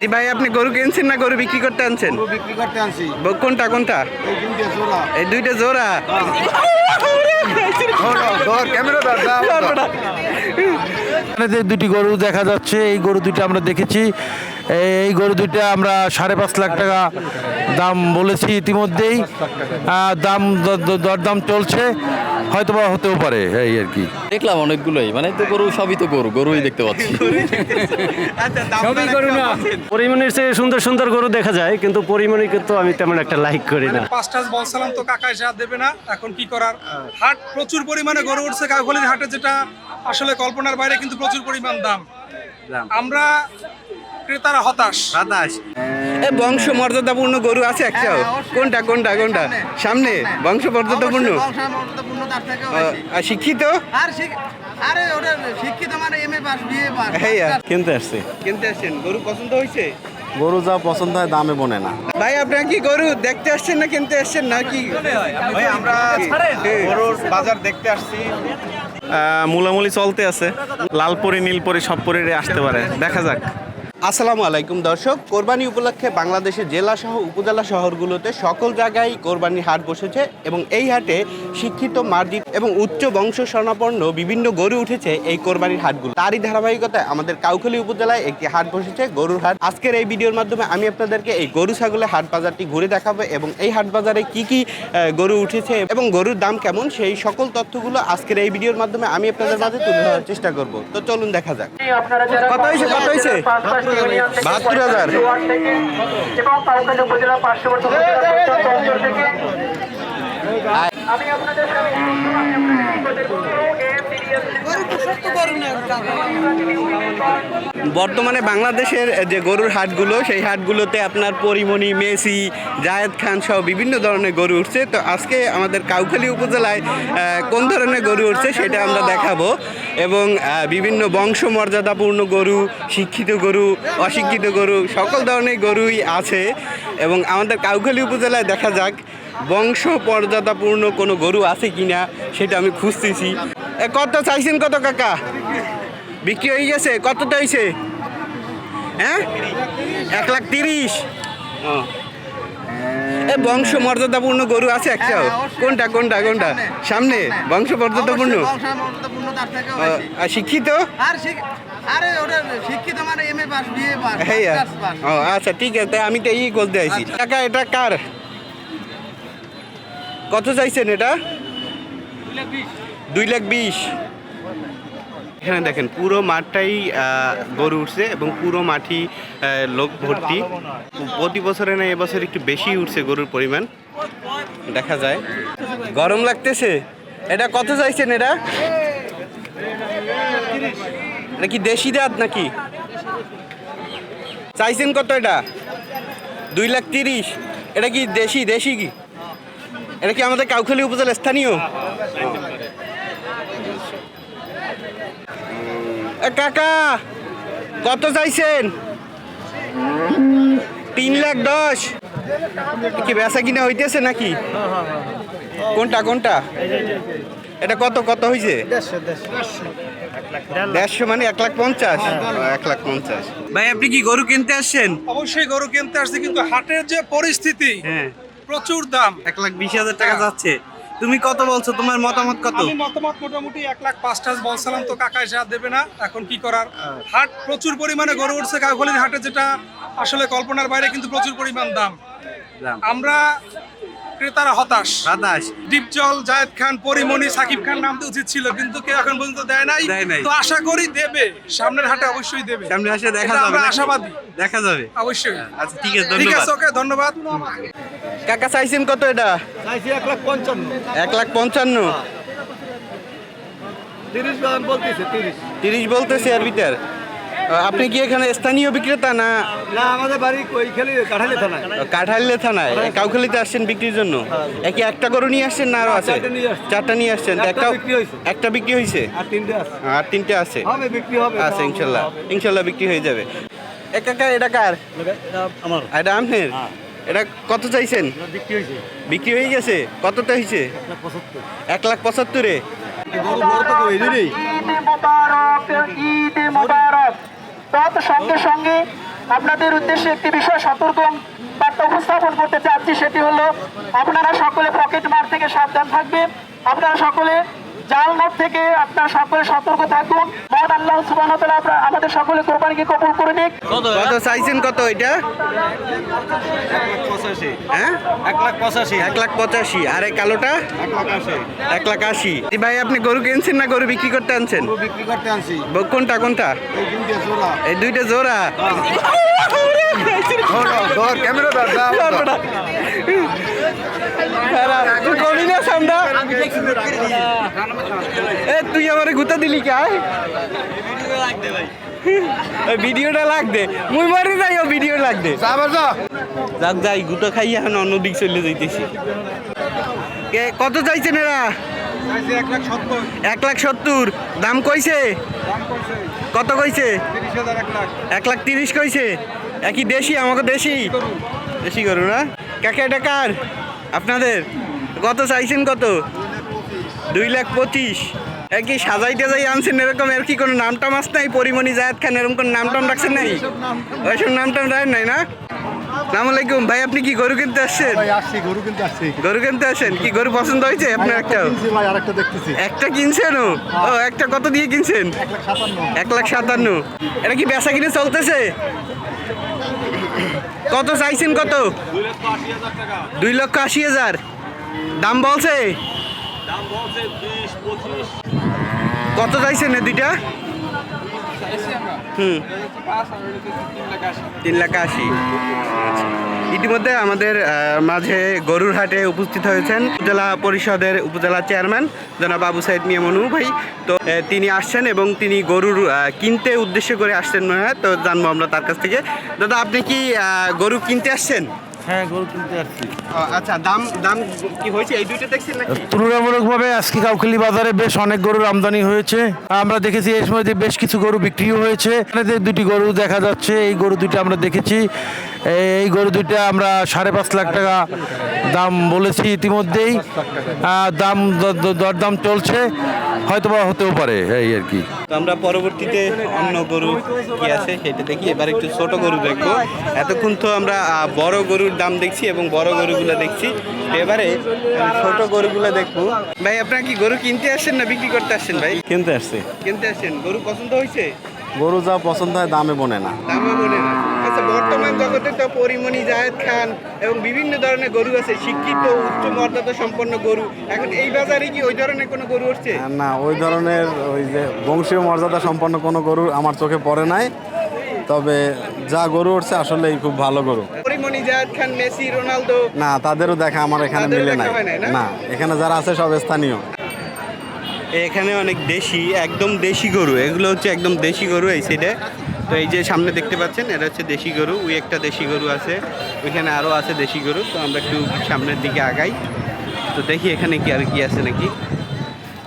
ভাই আপনি গরু কিনছেন না গরু বিক্রি করতে আনছেন? গরু বিক্রি করতে আনছি। কোনটা কোনটা? এই দুইটা জোড়া। এই দুইটা জোড়া। ক্যামেরা এখানে দুটি গরু দেখা যাচ্ছে, এই গরু দুইটা আমরা দেখেছি। এই গরু দুইটা আমরা 5.5 লাখ টাকা দাম বলেছি ইতিমধ্যেই। দাম দরদাম চলছে, হয়তো বা হতেও পারে এই আর কি। দেখলাম অনেকগুলোই, মানে তো গরু সবই তো গরুই দেখতে পাচ্ছি। পরিমণির চেয়ে সুন্দর সুন্দর গরু দেখা যায়, কিন্তু পরিমণিকে তো আমি তেমন একটা লাইক করি না। পাঁচটা বলছিলাম তো কাকা এসে আর দেবে না, এখন কি করার। হাট প্রচুর পরিমাণে গরু উঠছে কাকলির হাটে, যেটা আসলে কল্পনার বাইরে, কিন্তু প্রচুর পরিমাণ দাম। আমরা ক্রেতারা হতাশ। এ বংশ মর্যাদাপূর্ণ গরু আছে একটা? কোনটা কোনটা কোনটা? সামনে বংশ মর্যাদাপূর্ণ। আর শিক্ষিত? কিনতে আসছি। কিনতে আসছেন? গরু পছন্দ হয়েছে? গরু যা পছন্দ হয় দামে বনে না। ভাই আপনারা কি গরু দেখতে আসছেন না কিনতে আসছেন না কি? ভাই আমরা গরুর বাজার দেখতে আসছি। মূলামূলি চলতে আছে, লালপরি নীলপরি সব পরিরে আসতে পারে, দেখা যাক। আসসালামু আলাইকুম দর্শক, কোরবানি উপলক্ষে বাংলাদেশের জেলা সহ উপজেলা শহরগুলোতে সকল জায়গায় কোরবানি হাট বসেছে এবং এই হাটে শিক্ষিত, মার্জিত এবং উচ্চ বংশ স্বর্ণাপন্ন বিভিন্ন গরু উঠেছে এই কোরবানির হাটগুলো। তারই ধারাবাহিকতায় আমাদের কাউখালী উপজেলায় একটি হাট বসেছে, গরুর হাট। আজকের এই ভিডিওর মাধ্যমে আমি আপনাদেরকে এই গরু ছাগলের হাট বাজারটি ঘুরে দেখাবো এবং এই হাট বাজারে কি কি গরু উঠেছে এবং গরুর দাম কেমন, সেই সকল তথ্যগুলো আজকের এই ভিডিওর মাধ্যমে আমি আপনাদের মাঝে তুলে ধরার চেষ্টা করব। তো চলুন দেখা যাক। কত হয়েছে কত হয়েছে? 72,000। এবং কাউখালী উপজেলা পার্শ্ববর্তী অঞ্চল থেকে আমি আপনাদের বর্তমানে বাংলাদেশের যে গরুর হাটগুলো, সেই হাটগুলোতে আপনার পরিমণি, মেসি, জায়েদ খান সহ বিভিন্ন ধরনের গরু উঠছে। তো আজকে আমাদের কাউখালী উপজেলায় কোন ধরনের গরু উঠছে সেটা আমরা দেখাবো এবং বিভিন্ন বংশ মর্যাদাপূর্ণ গরু, শিক্ষিত গরু, অশিক্ষিত গরু, সকল ধরনের গরুই আছে এবং আমাদের কাউখালী উপজেলায় দেখা যাক বংশ মর্যাদাপূর্ণ কোনো গরু আছে কিনা সেটা আমি খুঁজতেছি। কত চাইছেন কত কাকা? বিক্রি হয়ে গেছে? কতটা হয়েছে? হ্যাঁ, 1,30,000। এ বংশ মর্যাদাপূর্ণ গরু আছে একটাও? কোনটা কোনটা কোনটা? সামনে বংশ মর্যাদাপূর্ণ। আর শিক্ষিত? ও আচ্ছা, ঠিক আছে, আমি তো এই বলতে চাইছি। কাকা এটা কার? কত চাইছেন এটা? 2,20,000। এখানে দেখেন পুরো মাঠটাই গরু উঠছে এবং পুরো মাঠই লোক ভর্তি। প্রতি বছরে না এবছর একটু বেশি উঠছে গরুর পরিমাণ, দেখা যায়। গরম লাগতেছে। এটা কত চাইছেন? এটা এটা কি দেশি জাত নাকি? চাইছেন কত এটা? 2,30,000। এটা কি দেশি? দেশি কি এটা? কি আমাদের কাউখালী উপজেলার স্থানীয়? কাকা কত চাইছেন? 3,10,000। কি বেচা কিনা হইতেছে নাকি? কোনটা কোনটা? এটা কত কত হয়েছে? 150 মানে 1,50,000। 1,50,000। ভাই আপনি কি গরু কিনতে আসছেন? অবশ্যই গরু কিনতে আসছে, কিন্তু হাটের যে পরিস্থিতি, হ্যাঁ, প্রচুর দাম। 1,20,000 টাকা যাচ্ছে। তুমি কত বলছো? তোমার মতামত কত? আমি মতামত মোটামুটি 1,05,000 বলছিলাম তো কাকা এসে আর দেবে না, এখন কি করার। হাট প্রচুর পরিমাণে গরু উঠছে কাকলির হাটে, যেটা আসলে কল্পনার বাইরে, কিন্তু প্রচুর পরিমাণ দাম। আমরা ক্রেতারা হতাশ। ডিপজল, জায়েদ খান, পরিমণি, সাকিব খান নামতে উচিত ছিল, কিন্তু কেউ এখন পর্যন্ত দেয় নাই। তো আশা করি দেবে, সামনের হাটে অবশ্যই দেবে। সামনে আসে দেখা যাবে, আমরা আশাবাদী। দেখা যাবে অবশ্যই। আচ্ছা ঠিক আছে, ঠিক ধন্যবাদ। আছে, ওকে, ধন্যবাদ। কাকা চাইছেন কত এটা? 1,55,000। 30 বলতেছে এর ভিতর। আপনি কি এখানে স্থানীয় বিক্রেতা না? আমাদের বাড়ি কাঠাইলে থানায় কাউখালীতে আসছেন বিক্রির জন্য? একই একটা গরু নিয়ে আসছেন না আরো আছে? 4টা নিয়ে আসছেন। একটা বিক্রি হয়েছে, আর 3টে আছে। আচ্ছা, ইনশাল্লাহ বিক্রি হয়ে যাবে। কাকা এটা কার? এটা আপনার? এটা কত চাইছেন? বিক্রি হয়ে গেছে। কতটা হয়েছে? 1,75,000। ঈদ মোবারক, ঈদ মোবারক। তৎ সঙ্গে সঙ্গে আপনাদের উদ্দেশ্যে একটি বিষয় সতর্ক বার্তা উপস্থাপন করতে চাচ্ছি, সেটি হলো আপনারা সকলে পকেট মার থেকে সাবধান থাকবেন। আপনারা সকলে জাল নোট থেকে আপনারা সকলে সতর্ক থাকুন। মহান আল্লাহ সুবহানাহু ওয়া তাআলা আমাদের সকলে কোরবানিকে কবুল করে নিক। কত চাইছেন কত এটা? 85 হ্যাঁ 185 1,85,000। আর এই কালোটা 1,80,000। ভাই আপনি গরু কিনছেন না গরু বিক্রি করতে আনছেন? বিক্রি করতে আনছি কোনটা কোনটা? এই দুইটা জোড়া এই দুইটা জোড়া। ধর ক্যামেরা ধর তুই কবি না সামনা? এ তুই আমারে গুতা দিলি কায়? ভিডিওটা লাগবে, মুই মারি যাই ও ভিডিও লাগবে। যাক যাই গুতা খাই এখন অন্যদিক চলে যাইতেছি। কত চাইছেন এরা? 1,70,000। দাম কইছে? কত কইছে? 1,30,000 কইছে। একই দেশি, আমাকে দেশি দেশি গরু না? কাকে এটা কার? আপনাদের? কত চাইছেন কত? 2,25,000। একই সাজাই টাজাই আনছেন এরকম? এর কি কোনো নাম টাম আছে নাই? পরিমণি জায়েদ খান এরকম কোনো নাম টাম রাখছেন নাই? ওইসব নাম টাম রাখেন নাই না? আসসালামু আলাইকুম ভাই, আপনি কি গরু কিনতে আসছেন? আসছি গরু কিনতে আসছি গরু কিনতে আসেন? কি গরু পছন্দ হয়েছে আপনার? একটা ভাই আরেকটা দেখতেছি একটা কিনছেন? ও একটা কত দিয়ে কিনছেন? 1,57,000। এটা কি বেচা কিনে চলতেছে? কত চাইছেন কত? 2,80,000। দাম বলছে? কত চাইছেন এ দুইটা? 3,80,000। ইতিমধ্যে আমাদের মাঝে গরুর হাটে উপস্থিত হয়েছেন উপজেলা পরিষদের উপজেলা চেয়ারম্যান জনাব আবু সাইদ মিয়া মনু ভাই। তো তিনি আসছেন এবং তিনি গরুর কিনতে উদ্দেশ্য করে আসছেন মনে হয়। তো জানবো আমরা তার কাছ থেকে। দাদা আপনি কি গরু কিনতে আসছেন? হ্যাঁ, গরু কিনতে আসছি। আচ্ছা, দাম দাম কি হয়েছে এই দুইটা দেখছেন নাকি? তুলনামূলকভাবে আজকে কাউখালী বাজারে বেশ অনেক গরুর আমদানি হয়েছে। আমরা দেখেছি এই সময় বেশ কিছু গরু বিক্রিও হয়েছে। এখানে দুটি গরু দেখা যাচ্ছে, এই গরু দুইটা আমরা দেখেছি। এই গরু দুইটা আমরা 5.5 লাখ টাকা দাম বলেছি ইতিমধ্যেই। দাম দরদাম চলছে, হয়তো বা হতেও পারে এই আর কি। তো আমরা পরবর্তীতে অন্য গরু কি আছে সেটা দেখি। এবার একটু ছোট গরু দেখবো। এতক্ষণ তো আমরা বড় গরুর দাম দেখছি এবং বড় গরুগুলো দেখছি। এবারে ছোট গরুগুলো দেখবো। ভাই আপনারা কি গরু কিনতে আসছেন না বিক্রি করতে আসছেন? ভাই কিনতে আসছি কিনতে আসছেন। গরু পছন্দ হয়েছে? গরু যা পছন্দ হয় দামে বনে না দামও মনে না। আচ্ছা, বর্তমান জগতে তো পরিমণি জায়েদ খান এবং বিভিন্ন ধরনের গরু আছে, শিক্ষিত উচ্চ মর্যাদা সম্পন্ন গরু। এখন এই বাজারে কি ওই ধরনের কোনো গরু উঠছে? না, ওই ধরনের ওই যে বংশীয় মর্যাদা সম্পন্ন কোনো গরু আমার চোখে পড়ে নাই। তবে যা গরু উঠছে আসলে খুব ভালো গরু। পরিমণি জায়েদ খান, মেসি, রোনালদো না, তাদেরও দেখা আমার এখানে তাদেরও মিলে দেখা হয় নাই, না? না, এখানে যারা আছে সব স্থানীয়। এখানে অনেক দেশি, একদম দেশি গরু। এগুলো হচ্ছে একদম দেশি গরু এই সাইডে। তো এই যে সামনে দেখতে পাচ্ছেন এটা হচ্ছে দেশি গরু। ওই একটা দেশি গরু আছে, ওইখানে আরও আছে দেশি গরু। তো আমরা একটু সামনের দিকে আগাই, তো দেখি এখানে কি আর কি আছে নাকি।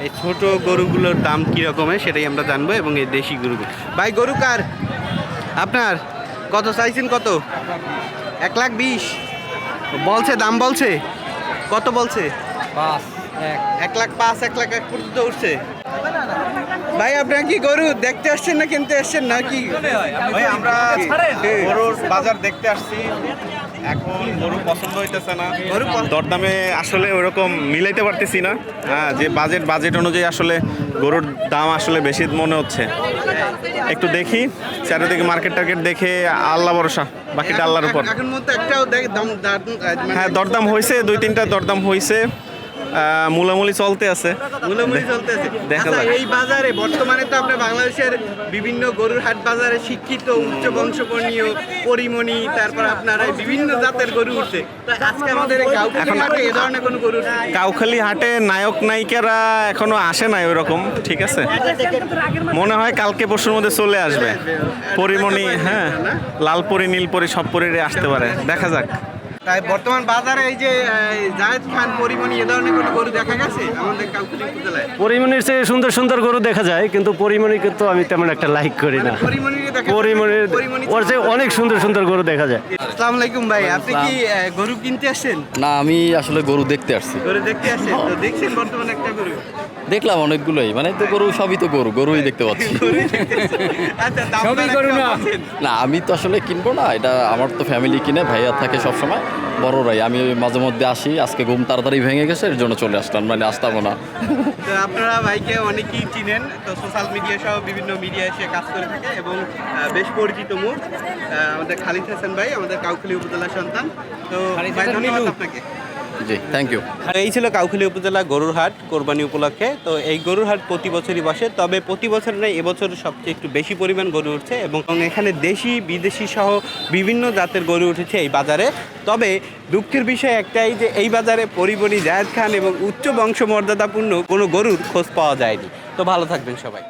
এই ছোট গরুগুলোর দাম কী রকমের সেটাই আমরা জানবো। এবং এই দেশি গরুগুলো। ভাই গরু কার? আপনার? কত চাইছেন কত? 1,20,000 বলছে। দাম বলছে কত? বলছে 1,05,000, 1,01,000 পর্যন্ত উঠছে। ভাই আপনারা কি গরু দেখতে আসছেন না কিনতে আসছেন নাকি? ভাই আমরা গরুর বাজার দেখতে আসছি। এখন গরু পছন্দ হইতেছে না, গরু দরদামে আসলে ওরকম মিলাইতে পারতেছি না। হ্যাঁ, যে বাজেট অনুযায়ী আসলে গরুর দাম আসলে বেশি মনে হচ্ছে। একটু দেখি চারিদিকে মার্কেট টার্কেট দেখে, আল্লাহ ভরসা, বাকিটা আল্লাহর উপর। এখন মধ্যে একটাও হ্যাঁ, দরদাম হয়েছে, 2-3টা দরদাম হয়েছে। মূলামূলি চলতে আছে। মূলামূলি চলতে আছে। দেখা আচ্ছা, যাক। এই বাজারে বর্তমানে তো আপনার বাংলাদেশের বিভিন্ন গরুর হাট বাজারে শিক্ষিত উচ্চ বংশবর্ণীয় পরিমণি, তারপর আপনার এই বিভিন্ন জাতের গরু উঠছে। তো আজকে আমাদের এই কাউখালী হাটে এই ধরনের কোনো গরু উঠছে? কাউখালী হাটে নায়ক নায়িকারা এখনো আসে নাই ওরকম, ঠিক আছে। মনে হয় কালকে পরশুর মধ্যে চলে আসবে। পরিমণি, হ্যাঁ, লালপরি নীলপরি সব পরিরে আসতে পারে, দেখা যাক। তাই বর্তমান বাজারে এই যে জায়েদ খান, পরিমণি এ ধরনের কোনো গরু দেখা গেছে আমাদের কাউখালী উপজেলায়? পরিমণির চেয়ে সুন্দর সুন্দর গরু দেখা যায়, কিন্তু পরিমণিকে তো আমি তেমন একটা লাইক করি না। পরিমণিকে দেখা পরিমণির ওর চেয়ে অনেক সুন্দর সুন্দর গরু দেখা যায়। আসসালামু আলাইকুম ভাই, আপনি কি গরু কিনতে আসছেন? না, আমি আসলে গরু দেখতে আসছি। গরু দেখতে আসছেন? তো দেখছেন বর্তমানে একটা গরু দেখলাম অনেকগুলোই, মানে তো গরু সবই তো গরু, গরুই দেখতে পাচ্ছি। আচ্ছা, দাম দর একটু বলছেন। না, আমি তো আসলে কিনবো না, এটা আমার তো ফ্যামিলি কিনে, ভাইয়া থাকে সবসময়, বড়রাই। আমি ওই মাঝে মধ্যে আসি, আজকে ঘুম তাড়াতাড়ি ভেঙে গেছে, এর জন্য চলে আসলাম, মানে আসতামও না। তো আপনারা ভাইকে অনেকেই চিনেন, তো সোশ্যাল মিডিয়া সহ বিভিন্ন মিডিয়ায় সে কাজ করে থাকে এবং বেশ পরিচিত মুখ আমাদের খালিদ হাসান ভাই, আমাদের কাউখালী উপজেলার সন্তান। তো ভাই, ধন্যবাদ আপনাকে। জি, থ্যাংক ইউ। আর এই ছিল কাউখালী উপজেলা গরুর হাট কোরবানি উপলক্ষে। তো এই গরুর হাট প্রতি বছরই বসে, তবে প্রতি বছর নয়, এবছর সবচেয়ে একটু বেশি পরিমাণ গরু উঠছে এবং এখানে দেশি বিদেশি সহ বিভিন্ন জাতের গরু উঠেছে এই বাজারে। তবে দুঃখের বিষয় একটাই যে এই বাজারে পরিমণি, জায়েদ খান এবং উচ্চ বংশমর্যাদাপূর্ণ কোনো গরুর খোঁজ পাওয়া যায়নি। তো ভালো থাকবেন সবাই।